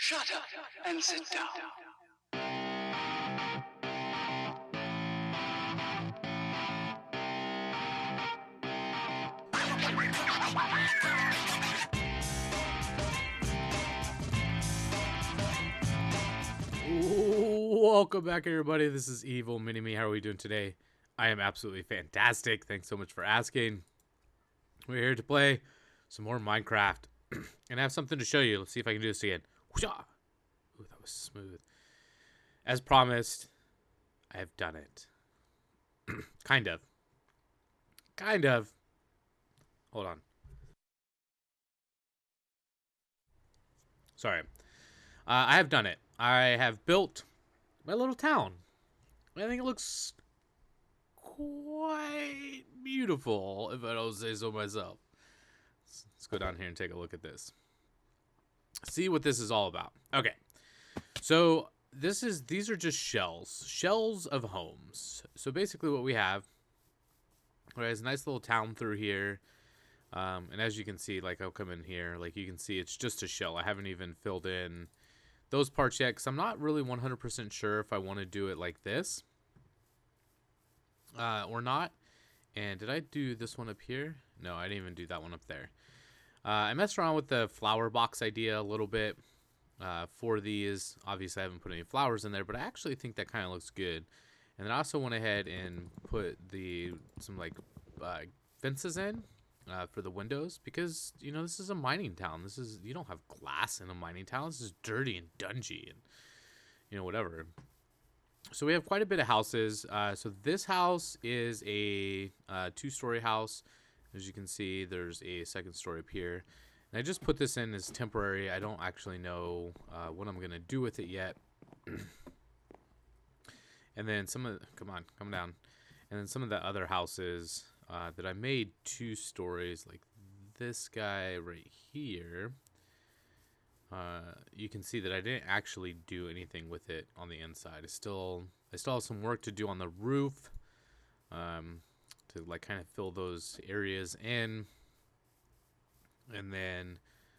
Shut up and sit down. Welcome back, everybody. This is EvolMenime. How are we doing today? I am absolutely fantastic. Thanks so much for asking. We're here to play some more Minecraft, and I have something to show you. Let's see if I can do this again. Ooh, that was smooth. As promised, I have done it. Kind of. Hold on. Sorry. I have done it. I have built my little town. I think it looks quite beautiful, if I don't say so myself. Let's go down here and take a look at this. See what this is all about. Okay. So these are just shells of homes. So basically what we have is a nice little town through here. And as you can see, like I'll come in here, like you can see it's just a shell. I haven't even filled in those parts yet because I'm not really 100% sure if I want to do it like this or not. And did I do this one up here? No, I didn't even do that one up there. I messed around with the flower box idea a little bit for these. Obviously, I haven't put any flowers in there, but I actually think that kind of looks good. And then I also went ahead and put some fences in for the windows because, you know, this is a mining town. You don't have glass in a mining town. This is dirty and dungy and, you know, whatever. So we have quite a bit of houses. So this house is a two-story house. As you can see, there's a second story up here. And I just put this in as temporary. I don't actually know what I'm going to do with it yet. And then come down. And then some of the other houses that I made two stories, like this guy right here. You can see that I didn't actually do anything with it on the inside. I still have some work to do on the roof. To like kind of fill those areas in. And then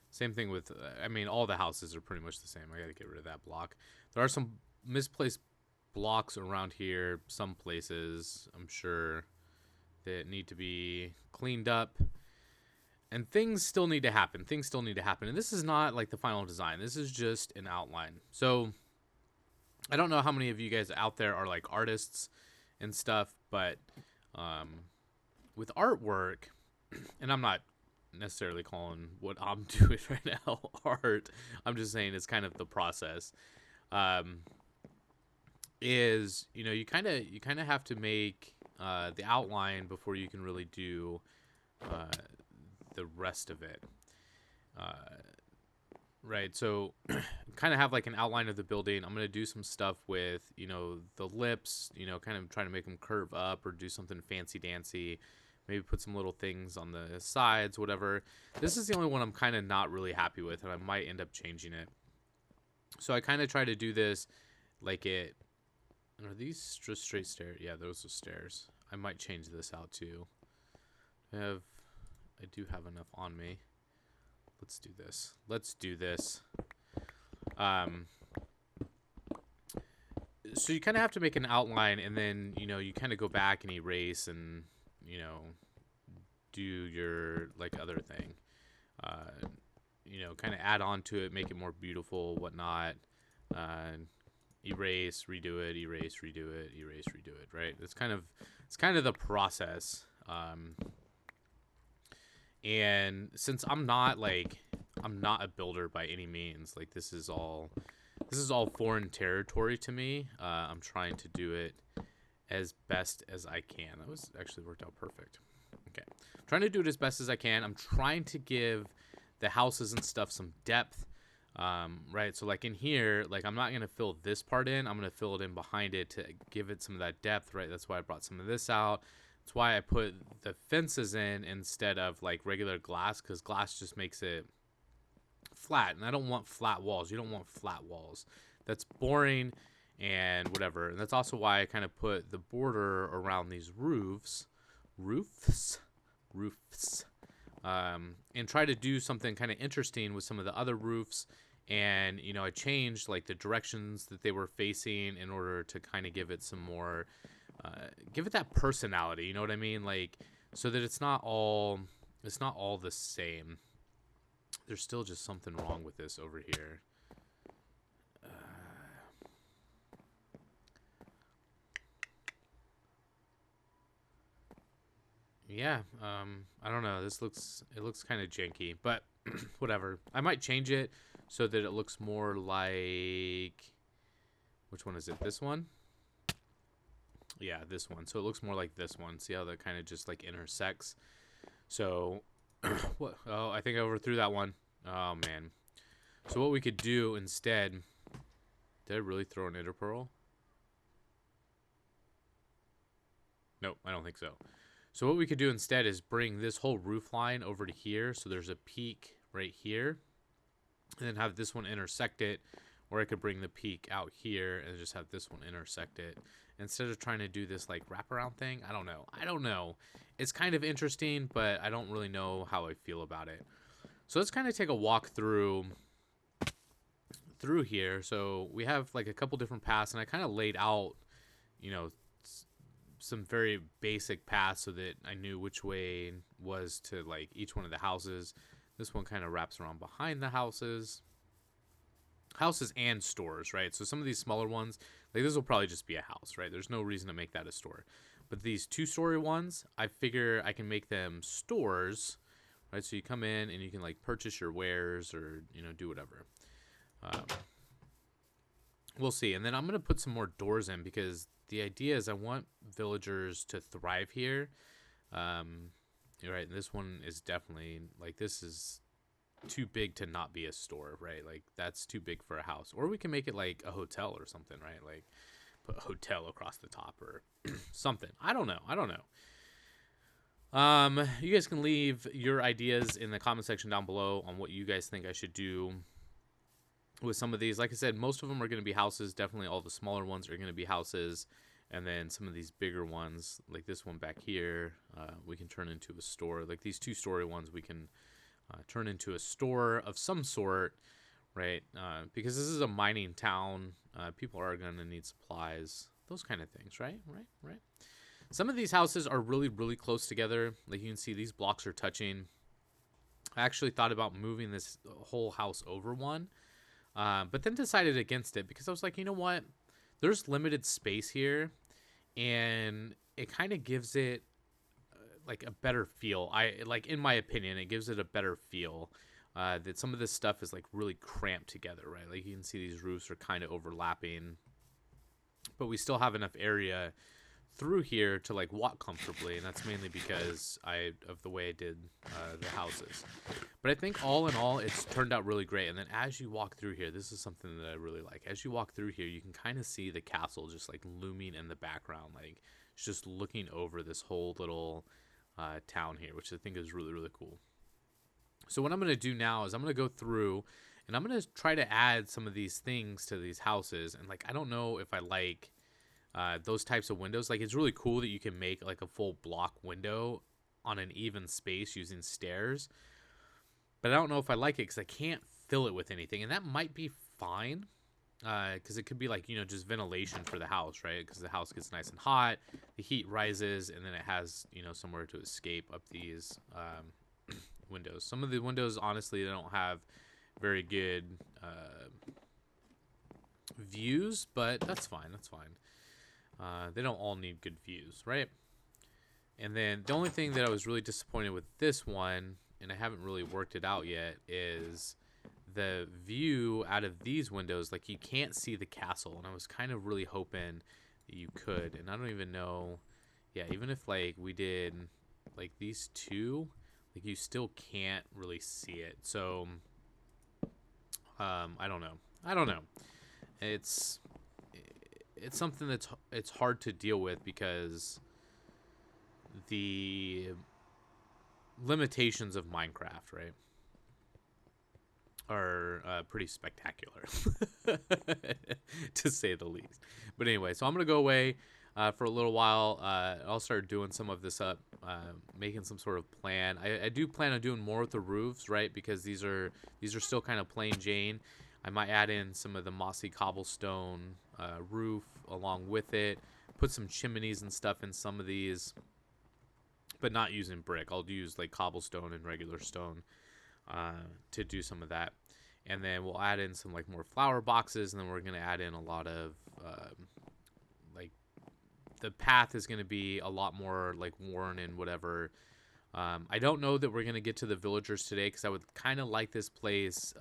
same thing with, I mean, all the houses are pretty much the same. I got to get rid of that block. There are some misplaced blocks around here, some places, I'm sure, that need to be cleaned up. And things still need to happen. And this is not like the final design. This is just an outline. So I don't know how many of you guys out there are like artists and stuff, but with artwork, and I'm not necessarily calling what I'm doing right now art. I'm just saying it's kind of the process. Is, you know, you kind of have to make the outline before you can really do the rest of it. Right, so kind of have like an outline of the building. I'm going to do some stuff with, you know, the lips, you know, kind of trying to make them curve up or do something fancy dancy. Maybe put some little things on the sides, whatever. This is the only one I'm kind of not really happy with, and I might end up changing it. So I kind of try to do this like it... Are these just straight stairs? Yeah, those are stairs. I might change this out too. I do have enough on me. Let's do this. So you kind of have to make an outline, and then, you know, you kind of go back and erase and, you know, do your like other thing. You know, kind of add on to it, make it more beautiful, whatnot. Erase, redo it, erase, redo it, erase, redo it, right? It's kind of the process. And since I'm not a builder by any means, like this is all foreign territory to me. I'm trying to do it as best as I can. That was actually worked out perfect. Okay. I'm trying to do it as best as I can. I'm trying to give the houses and stuff some depth. Right, so like in here, like I'm not gonna fill this part in. I'm gonna fill it in behind it to give it some of that depth, right? That's why I brought some of this out. That's why I put the fences in instead of like regular glass, because glass just makes it flat, and I don't want flat walls. You don't want flat walls. That's boring and whatever. And that's also why I kind of put the border around these roofs, and try to do something kind of interesting with some of the other roofs And, you know, I changed like the directions that they were facing in order to kind of give it some more, give it that personality, you know what I mean? Like, so that it's not all the same. There's still just something wrong with this over here. Yeah, I don't know. It looks kind of janky, but whatever. I might change it so that it looks more like, which one is it? This one? Yeah, this one. So it looks more like this one. See how that kind of just like intersects? So, what? Oh, I think I overthrew that one. Oh, man. So what we could do instead, did I really throw an ender pearl? Nope, I don't think so. So what we could do instead is bring this whole roof line over to here. So there's a peak right here. And then have this one intersect it. Or I could bring the peak out here and just have this one intersect it. Instead of trying to do this like wraparound thing. I don't know. It's kind of interesting, but I don't really know how I feel about it. So let's kind of take a walk through here. So we have like a couple different paths. And I kind of laid out, you know, some very basic paths so that I knew which way was to like each one of the houses. This one kind of wraps around behind the houses and stores, right? So some of these smaller ones, like this will probably just be a house, right? There's no reason to make that a store. But these 2-story ones, I figure I can make them stores, right? So you come in and you can like purchase your wares or, you know, do whatever. We'll see. And then I'm going to put some more doors in because the idea is I want villagers to thrive here. Right. And this one is definitely like, this is too big to not be a store, right? Like that's too big for a house. Or we can make it like a hotel or something, right? Like put hotel across the top or something. I don't know. You guys can leave your ideas in the comment section down below on what you guys think I should do with some of these. Like I said, most of them are going to be houses. Definitely all the smaller ones are going to be houses. And then some of these bigger ones, like this one back here, we can turn into a store. Like these 2-story ones, we can turn into a store of some sort, right? Because this is a mining town. People are going to need supplies. Those kind of things, right? Right. Some of these houses are really, really close together. Like you can see these blocks are touching. I actually thought about moving this whole house over one. But then decided against it because I was like, you know what? There's limited space here, and it kind of gives it like a better feel. In my opinion, it gives it a better feel. That some of this stuff is like really cramped together, right? Like you can see these roofs are kind of overlapping, but we still have enough area through here to like walk comfortably, and that's mainly because of the way I did the houses. But I think all in all, it's turned out really great. And then as you walk through here, this is something that I really like. As you walk through here, you can kind of see the castle just like looming in the background, like it's just looking over this whole little town here, which I think is really, really cool. So what I'm going to do now is I'm going to go through and I'm going to try to add some of these things to these houses. And like, I don't know if I like those types of windows. Like it's really cool that you can make like a full block window on an even space using stairs. But I don't know if I like it because I can't fill it with anything. And that might be fine because it could be like, you know, just ventilation for the house, right? Because the house gets nice and hot, the heat rises, and then it has, you know, somewhere to escape up these windows. Some of the windows, honestly, they don't have very good views, but that's fine. They don't all need good views, right? And then the only thing that I was really disappointed with this one, and I haven't really worked it out yet, is the view out of these windows. Like you can't see the castle, and I was kind of really hoping that you could. And I don't even know, yeah, even if like we did like these two, like you still can't really see it. So I don't know. It's something it's hard to deal with because the limitations of Minecraft, right, are pretty spectacular to say the least. But anyway, so I'm gonna go away for a little while. I'll start doing some of this up, making some sort of plan. I do plan on doing more with the roofs, right, because these are still kind of plain Jane. I might add in some of the mossy cobblestone roof along with it. Put some chimneys and stuff in some of these, but not using brick. I'll use like cobblestone and regular stone to do some of that. And then we'll add in some like more flower boxes, and then we're gonna add in a lot of like the path is gonna be a lot more like worn and whatever. I don't know that we're gonna get to the villagers today because I would kind of like this place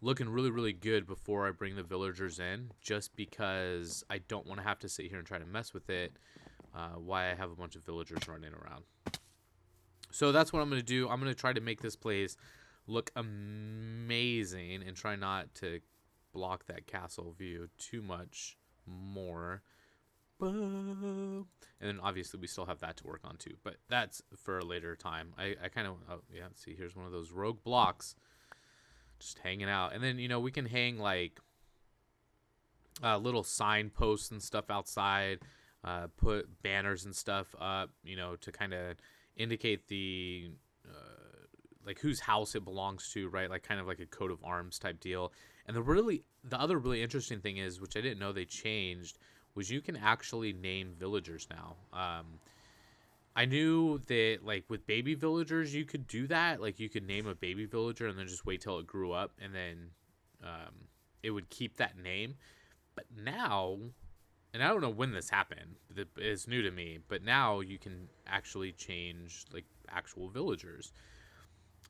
looking really, really good before I bring the villagers in, just because I don't want to have to sit here and try to mess with it while I have a bunch of villagers running around. So that's what I'm going to do. I'm going to try to make this place look amazing and try not to block that castle view too much more. And then obviously we still have that to work on too, but that's for a later time. I kind of, oh yeah, see, here's one of those rogue blocks just hanging out. And then, you know, we can hang like little signposts and stuff outside, put banners and stuff up, you know, to kind of indicate the like whose house it belongs to, right? Like kind of like a coat of arms type deal. And the other really interesting thing is, which I didn't know they changed, was you can actually name villagers now. I knew that like with baby villagers you could do that, like you could name a baby villager and then just wait till it grew up, and then it would keep that name. But now, and I don't know when this happened, it's new to me, but now you can actually change like actual villagers.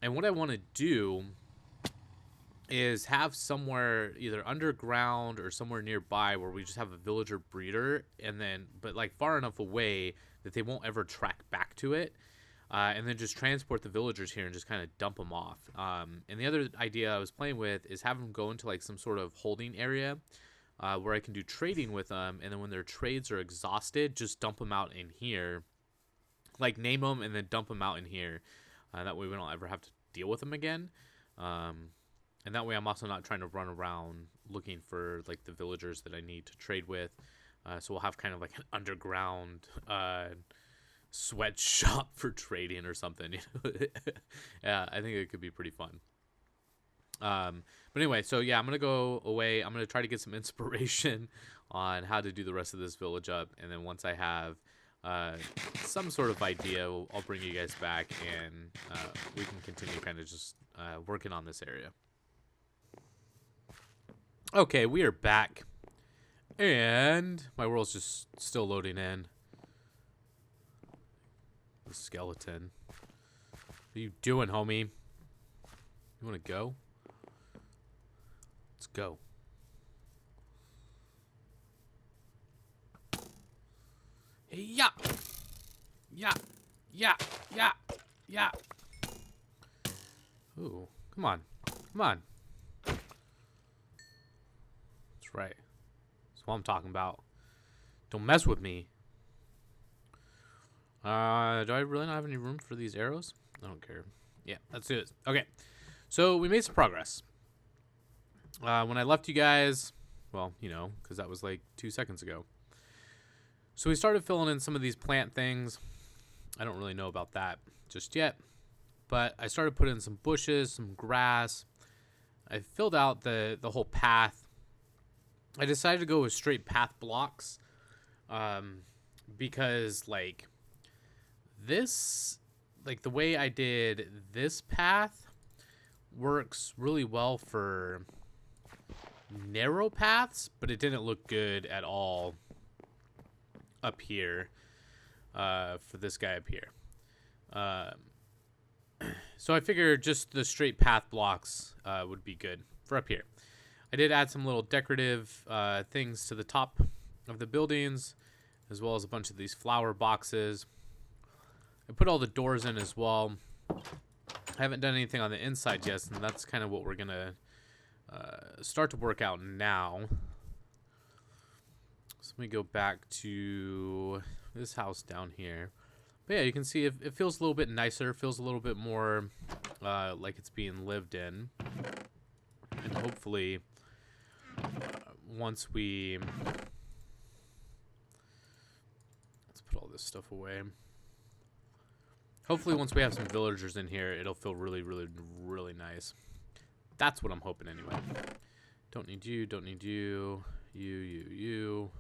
And what I want to do is have somewhere either underground or somewhere nearby where we just have a villager breeder, and then but like far enough away that they won't ever track back to it, and then just transport the villagers here and just kind of dump them off. And the other idea I was playing with is have them go into like some sort of holding area where I can do trading with them, and then when their trades are exhausted, just dump them out in here, like name them and then dump them out in here. That way we don't ever have to deal with them again. And that way I'm also not trying to run around looking for like the villagers that I need to trade with. So we'll have kind of like an underground sweatshop for trading or something. Yeah, I think it could be pretty fun. But anyway, so yeah, I'm going to go away. I'm going to try to get some inspiration on how to do the rest of this village up. And then once I have some sort of idea, I'll bring you guys back, and we can continue kind of just working on this area. Okay, we are back, and my world's just still loading in. The skeleton. What are you doing, homie? You want to go? Let's go. Yeah. Yeah. Yeah. Yeah. Yeah. Ooh, come on. Come on. That's right. That's what I'm talking about. Don't mess with me. Do I really not have any room for these arrows? I don't care. Yeah, let's do this. Okay. So we made some progress. When I left you guys, well, you know, because that was like 2 seconds ago. So we started filling in some of these plant things. I don't really know about that just yet. But I started putting in some bushes, some grass. I filled out the whole path. I decided to go with straight path blocks. Because, like, this, like, the way I did this path works really well for narrow paths, but it didn't look good at all up here for this guy up here. So I figured just the straight path blocks would be good for up here. I did add some little decorative things to the top of the buildings, as well as a bunch of these flower boxes. I put all the doors in as well. I haven't done anything on the inside yet, and that's kind of what we're going to start to work out now. So let me go back to this house down here. But yeah, you can see it feels a little bit nicer. Feels a little bit more like it's being lived in. And hopefully, once we... Let's put all this stuff away. Hopefully, once we have some villagers in here, it'll feel really, really, really nice. That's what I'm hoping anyway. Don't need you. Don't need you. You.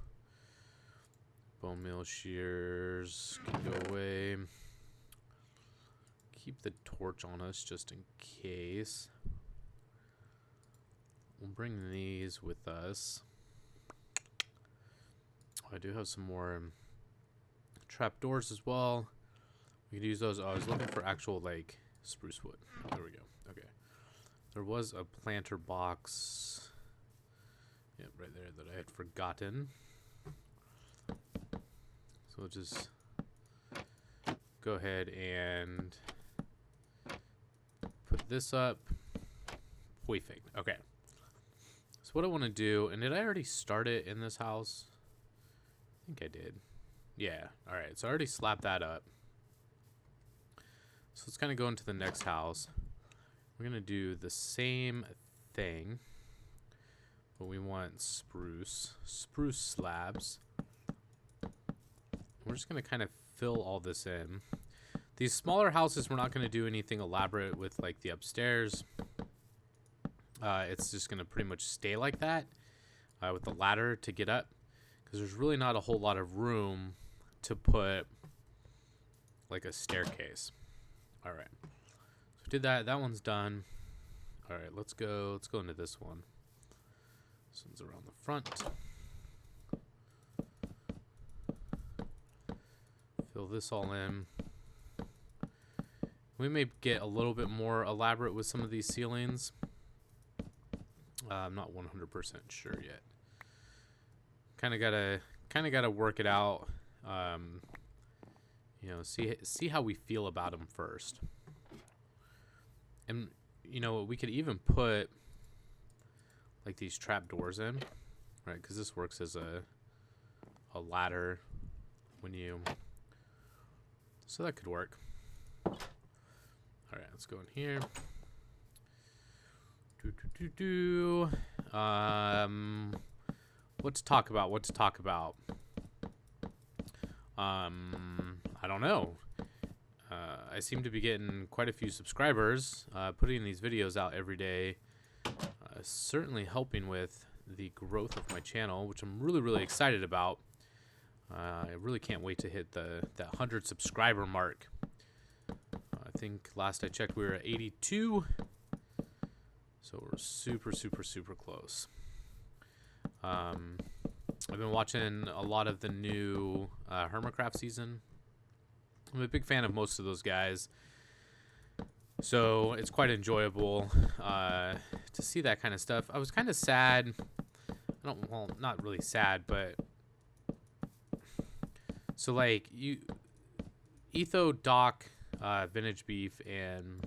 Bone meal shears can go away. Keep the torch on us just in case. We'll bring these with us. I do have some more trapdoors as well. We could use those. Oh, I was looking for actual, like, spruce wood. Oh, there we go. Okay. There was a planter box. Yep, right there that I had forgotten. So we'll just go ahead and put this up. Perfect. Okay. So what I want to do, and did I already start it in this house? I think I did. Yeah. All right. So I already slapped that up. So let's kind of go into the next house. We're going to do the same thing, but we want spruce slabs. We're just going to kind of fill all this in. These smaller houses, we're not going to do anything elaborate with, like, the upstairs. It's just going to pretty much stay like that with the ladder to get up, because there's really not a whole lot of room to put, like, a staircase. All right. So we did that. That one's done. All right, let's go into this one. This one's around the front. Fill this all in. We may get a little bit more elaborate with some of these ceilings. I'm not 100% sure yet. Kind of gotta work it out. You know, see how we feel about them first. And you know, we could even put like these trap doors in, right? Because this works as a ladder when you. So that could work. All right, let's go in here. What to talk about? I don't know. I seem to be getting quite a few subscribers. Putting these videos out every day, certainly helping with the growth of my channel, which I'm really excited about. I really can't wait to hit that 100 subscriber mark. I think last I checked we were at 82. So we're super close. I've been watching a lot of the new Hermitcraft season. I'm a big fan of most of those guys. So it's quite enjoyable to see that kind of stuff. I was kind of sad. Well, not really sad, but so like Etho, Doc, Vintage Beef, and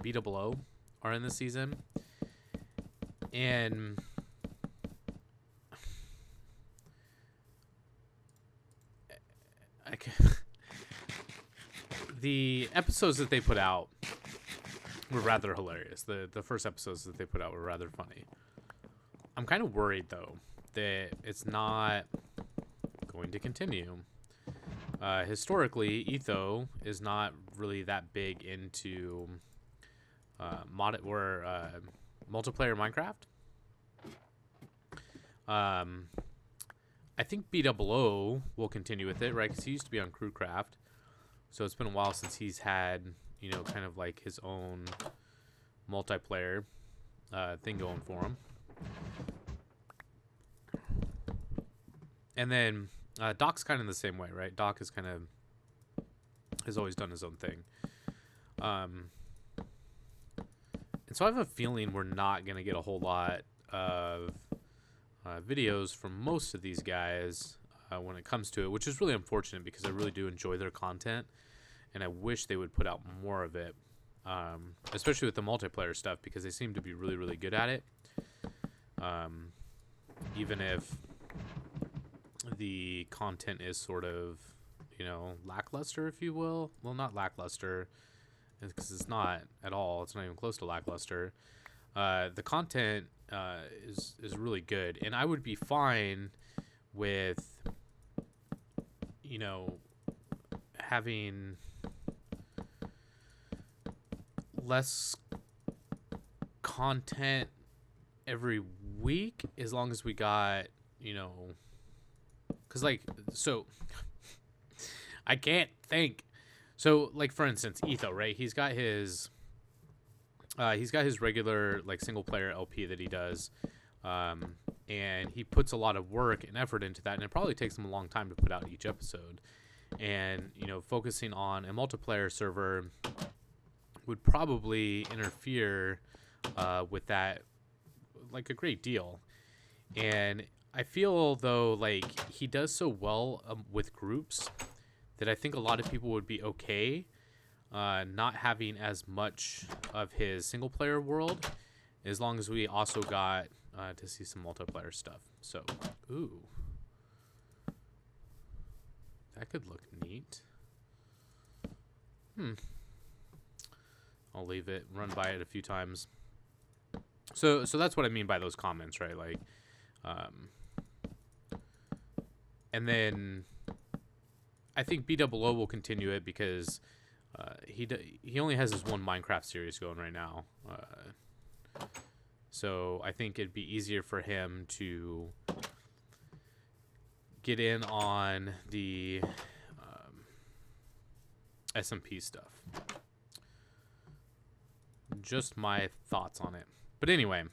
Beta Below are in the season, and the episodes that they put out were rather hilarious. The first episodes that they put out were rather funny. I'm kind of worried though that it's not going to continue. Historically, Etho is not really that big into multiplayer Minecraft. I think Beta Below will continue with it, right? Because he used to be on Crewcraft, so it's been a while since he's had, you know, kind of like his own multiplayer thing going for him. And then Doc's kind of the same way, right? Doc is has always done his own thing. And so I have a feeling we're not going to get a whole lot of videos from most of these guys when it comes to it, which is really unfortunate because I really do enjoy their content, and I wish they would put out more of it, especially with the multiplayer stuff, because they seem to be really good at it. Even if the content is sort of, you know, lackluster, if you will. Well, not lackluster, because it's not at all. It's not even close to lackluster. The content is really good, and I would be fine with, you know, having less content every week, as long as we got, you know, because like, so I can't think. So like, for instance, Etho, right? He's got his regular like single player LP that he does, and he puts a lot of work and effort into that, and it probably takes him a long time to put out each episode. And you know, focusing on a multiplayer server would probably interfere with that like a great deal. And I feel though like he does so well with groups that I think a lot of people would be okay not having as much of his single player world, as long as we also got to see some multiplayer stuff. So, ooh, that could look neat. I'll leave it, run by it a few times. So that's what I mean by those comments, right? Like, and then I think BOO will continue it because he only has his one Minecraft series going right now. So I think it'd be easier for him to get in on the SMP stuff. Just my thoughts on it. But anyway,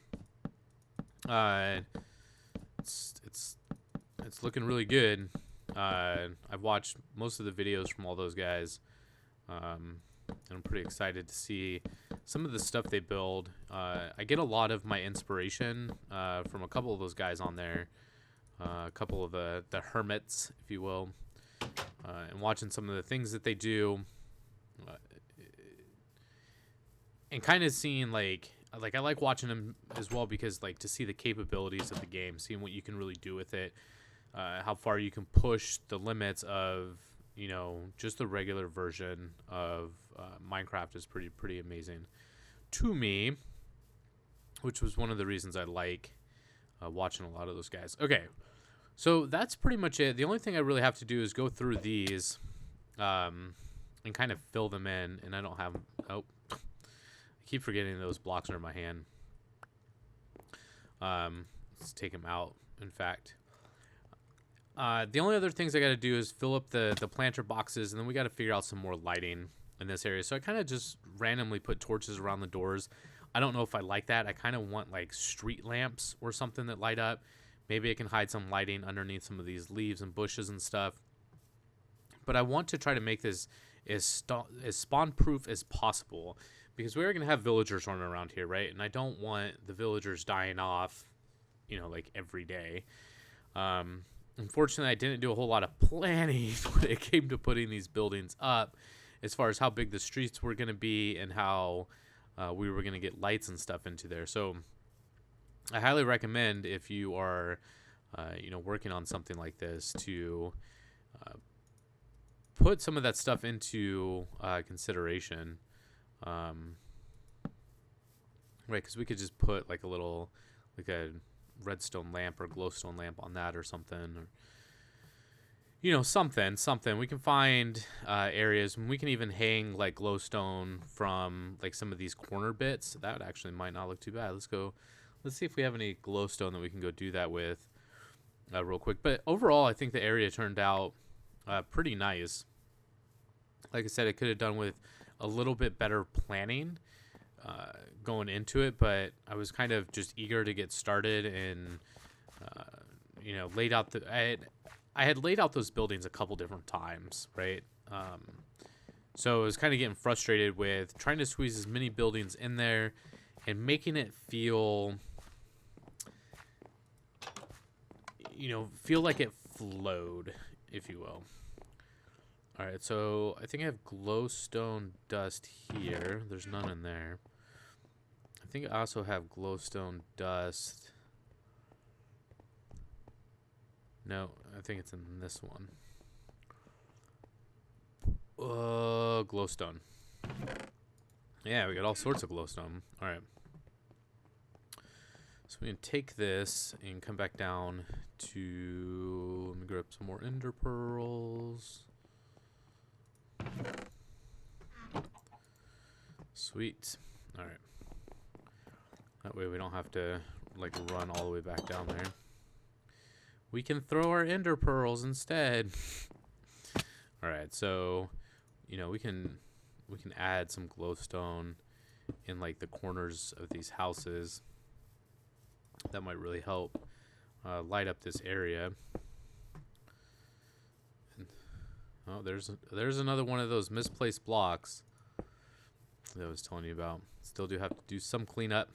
it's looking really good. I've watched most of the videos from all those guys, and I'm pretty excited to see some of the stuff they build. I get a lot of my inspiration from a couple of those guys on there, a couple of the hermits, if you will, and watching some of the things that they do, and kind of seeing like I like watching them as well, because like to see the capabilities of the game, seeing what you can really do with it, how far you can push the limits of, you know, just the regular version of Minecraft is pretty amazing to me, which was one of the reasons I like watching a lot of those guys. Okay, so that's pretty much it. The only thing I really have to do is go through these and kind of fill them in, and I don't have... Oh, I keep forgetting those blocks are in my hand. Let's take them out, in fact. The only other things I got to do is fill up the planter boxes, and then we got to figure out some more lighting in this area. So I kind of just randomly put torches around the doors. I don't know if I like that. I kind of want like street lamps or something that light up. Maybe I can hide some lighting underneath some of these leaves and bushes and stuff. But I want to try to make this as spawn-proof as possible, because we're going to have villagers running around here, right? And I don't want the villagers dying off, you know, like every day. Unfortunately, I didn't do a whole lot of planning when it came to putting these buildings up, as far as how big the streets were going to be and how we were going to get lights and stuff into there. So I highly recommend, if you are, you know, working on something like this, to put some of that stuff into consideration. Right, because we could just put like a little, like a redstone lamp or glowstone lamp on that or something, or, you know, something we can find areas, and we can even hang like glowstone from like some of these corner bits. That actually might not look too bad. Let's see if we have any glowstone that we can go do that with real quick. But overall, I think the area turned out pretty nice. Like I said, I could have done with a little bit better planning going into it, but I was kind of just eager to get started, and you know, laid out I had laid out those buildings a couple different times, right? So I was kind of getting frustrated with trying to squeeze as many buildings in there and making it feel, you know, feel like it flowed, if you will. All right, so I think I have glowstone dust here. There's none in there. I think I also have glowstone dust. No, I think it's in this one. Glowstone. Yeah, we got all sorts of glowstone. All right. So we can take this and come back down to... Let me grab some more ender pearls. Sweet. All right. That way we don't have to like run all the way back down there. We can throw our ender pearls instead. All right, so you know we can add some glowstone in like the corners of these houses. That might really help light up this area. And, oh, there's another one of those misplaced blocks that I was telling you about. Still do have to do some cleanup.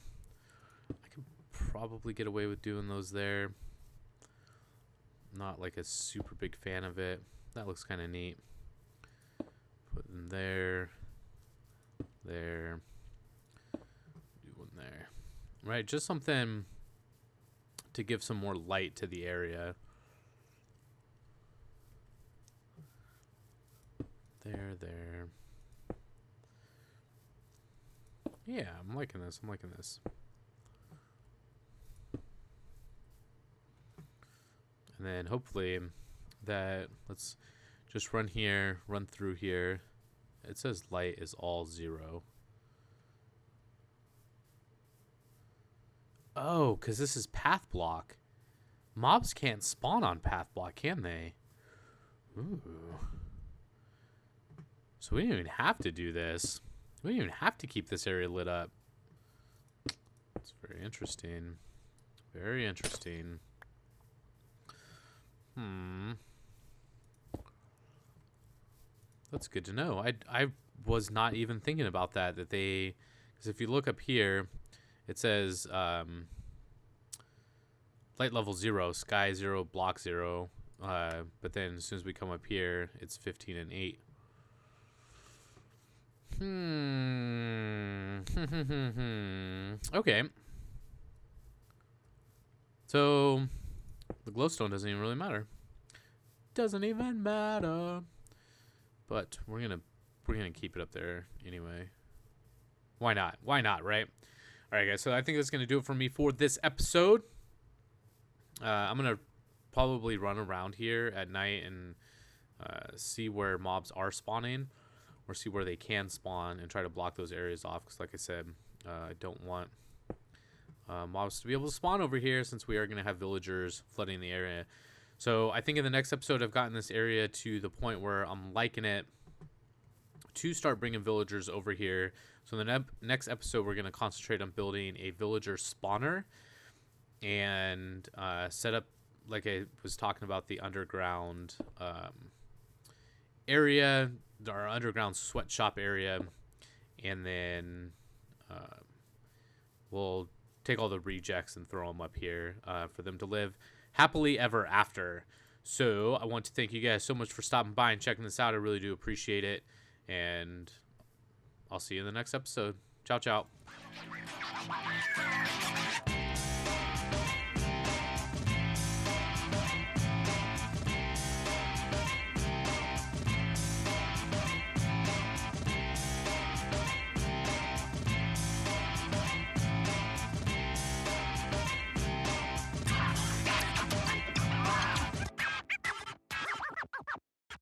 I could probably get away with doing those there. Not like a super big fan of it. That looks kind of neat. Put them there. There. Do one there. Right, just something to give some more light to the area. There. Yeah, I'm liking this. And then hopefully that, let's just run through here. It says light is all 0. Oh, because this is path block. Mobs can't spawn on path block, can they? Ooh. So we don't even have to do this. We don't even have to keep this area lit up. It's very interesting. Very interesting. That's good to know. I was not even thinking about that they, because if you look up here, it says light level 0, sky 0, block 0. But then as soon as we come up here, it's 15 and 8. Okay. So the glowstone doesn't even really matter. Doesn't even matter. But we're gonna keep it up there anyway. Why not? Why not, right? All right, guys. So I think that's gonna do it for me for this episode. I'm gonna probably run around here at night and see where mobs are spawning, or see where they can spawn, and try to block those areas off. Because, like I said, I don't want mobs to be able to spawn over here, since we are gonna have villagers flooding the area. So I think in the next episode, I've gotten this area to the point where I'm liking it to start bringing villagers over here. So in the next episode, we're going to concentrate on building a villager spawner and set up, like I was talking about, the underground area, our underground sweatshop area. And then we'll take all the rejects and throw them up here for them to live happily ever after. So I want to thank you guys so much for stopping by and checking this out. I really do appreciate it. And I'll see you in the next episode. Ciao, ciao.